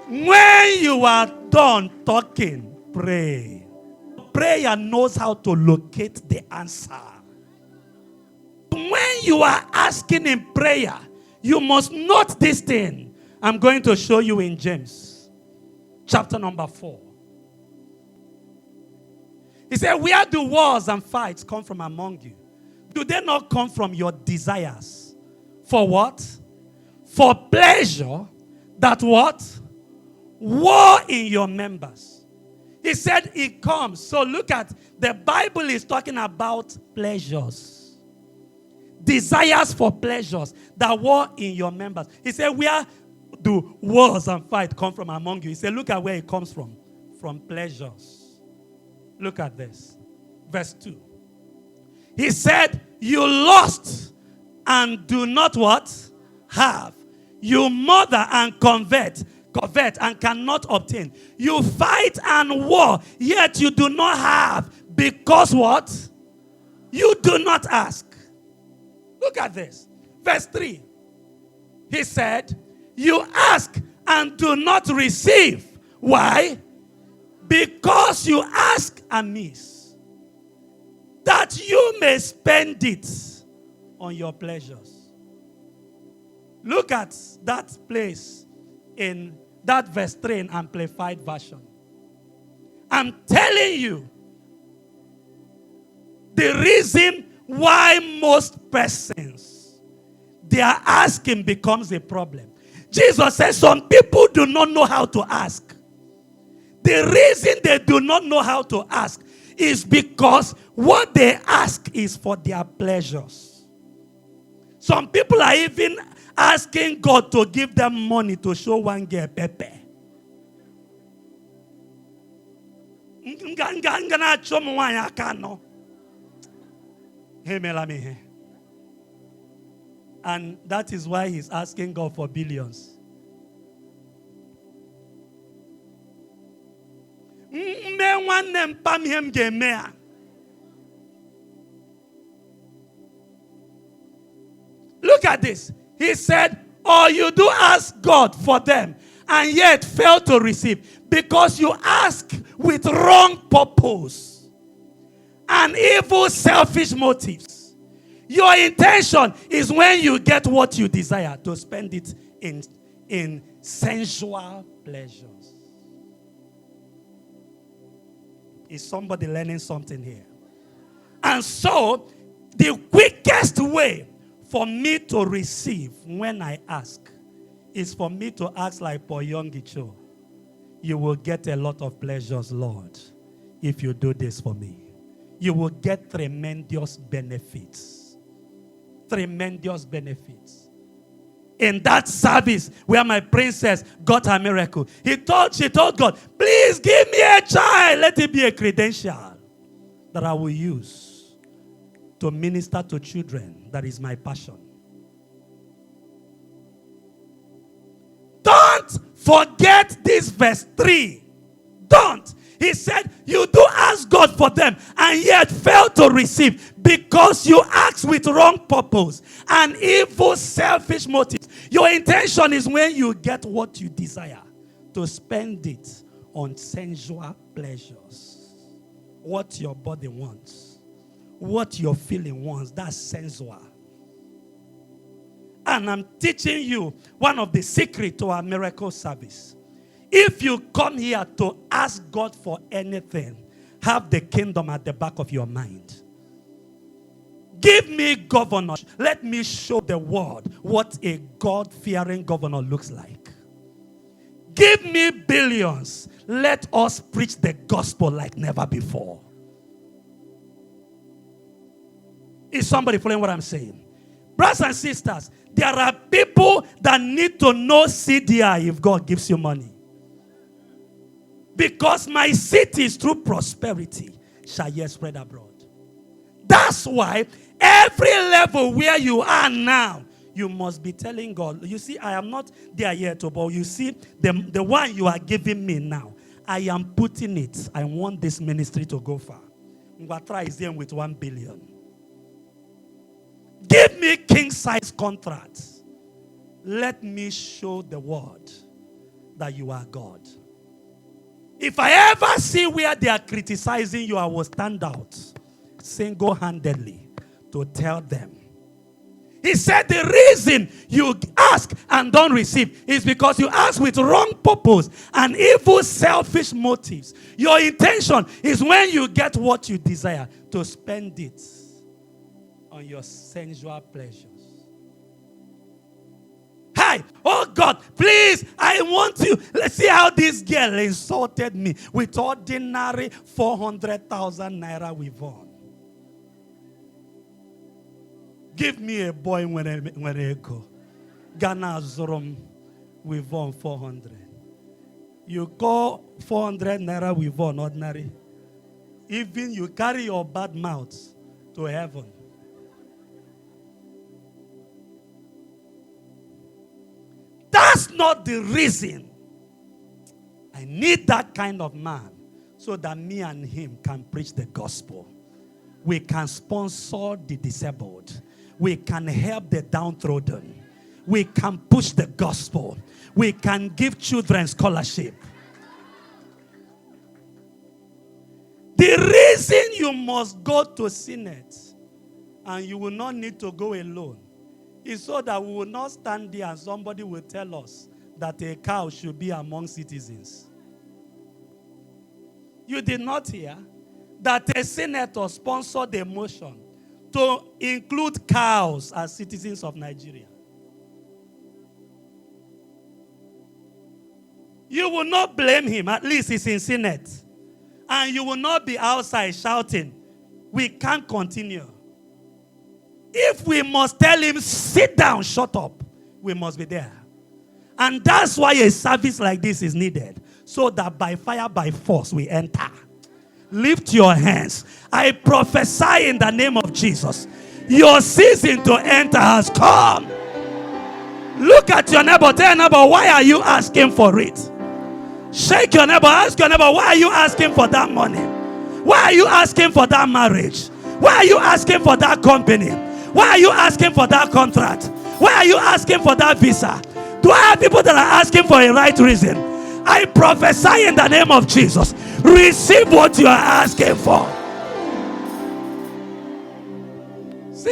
When you are done talking, pray. Prayer knows how to locate the answer. When you are asking in prayer, you must note this thing. I'm going to show you in James, chapter number 4. He said, where do wars and fights come from among you? Do they not come from your desires? For what? For pleasure that what? War in your members. He said it comes. So look at, the Bible is talking about pleasures. Desires for pleasures that war in your members. He said, where do wars and fight come from among you? He said, look at where it comes from. From pleasures. Look at this. Verse 2. He said, you lost and do not what? Have. You murder and covet and cannot obtain. You fight and war, yet you do not have, because what? You do not ask. Look at this. Verse 3. He said, you ask and do not receive. Why? Because you ask amiss, that you may spend it on your pleasures. Look at that place in that verse 3 in Amplified Version. I'm telling you, the reason why most persons, their asking becomes a problem. Jesus says some people do not know how to ask. The reason they do not know how to ask is because what they ask is for their pleasures. Some people are even asking God to give them money to show one girl pepe. And that is why he's asking God for billions. Look at this. He said, or you do ask God for them and yet fail to receive because you ask with wrong purpose and evil selfish motives. Your intention is when you get what you desire to spend it in sensual pleasures. Is somebody learning something here? And so, the quickest way for me to receive when I ask is for me to ask like Poyongicho. You will get a lot of pleasures, Lord, if you do this for me. You will get tremendous benefits. Tremendous benefits. In that service where my princess got her miracle, she told God, please give me a child. Let it be a credential that I will use to minister to children. That is my passion. Don't forget this verse 3. Don't. He said, you do ask God for them and yet fail to receive because you ask with wrong purpose and evil selfish motives. Your intention is when you get what you desire to spend it on sensual pleasures. What your body wants. What your feeling wants. That's sensual. And I'm teaching you one of the secrets to our miracle service. If you come here to ask God for anything, have the kingdom at the back of your mind. Give me governor. Let me show the world what a God-fearing governor looks like. Give me billions. Let us preach the gospel like never before. Is somebody following what I'm saying? Brothers and sisters, there are people that need to know CDI if God gives you money. Because my cities through prosperity shall yet spread abroad. That's why every level where you are now, you must be telling God, you see, I am not there yet, but you see, the one you are giving me now, I am putting it. I want this ministry to go far. Ngwatra is there with 1 billion. Give me king-size contracts. Let me show the world that you are God. If I ever see where they are criticizing you, I will stand out single-handedly to tell them. He said the reason you ask and don't receive is because you ask with wrong purpose and evil, selfish motives. Your intention is when you get what you desire to spend it on your sensual pleasures. Hi, oh God, please, I want you. Let's see how this girl insulted me with ordinary 400,000 naira we won. Give me a boy when I go. Ghana Zorom, we won 400. You call 400 naira we won ordinary. Even you carry your bad mouth to heaven. That's not the reason. I need that kind of man so that me and him can preach the gospel. We can sponsor the disabled. We can help the downtrodden. We can push the gospel. We can give children scholarship. The reason you must go to Senate and you will not need to go alone is so that we will not stand there and somebody will tell us that a cow should be among citizens. You did not hear that a senator sponsored a motion to include cows as citizens of Nigeria. You will not blame him, at least he's in Senate. And you will not be outside shouting, we can't continue. If we must tell him, sit down, shut up, we must be there. And that's why a service like this is needed. So that by fire, by force, we enter. Lift your hands. I prophesy in the name of Jesus. Your season to enter has come. Look at your neighbor. Tell your neighbor, why are you asking for it? Shake your neighbor. Ask your neighbor, why are you asking for that money? Why are you asking for that marriage? Why are you asking for that company? Why are you asking for that contract? Why are you asking for that visa? Do I have people that are asking for a right reason? I prophesy in the name of Jesus. Receive what you are asking for.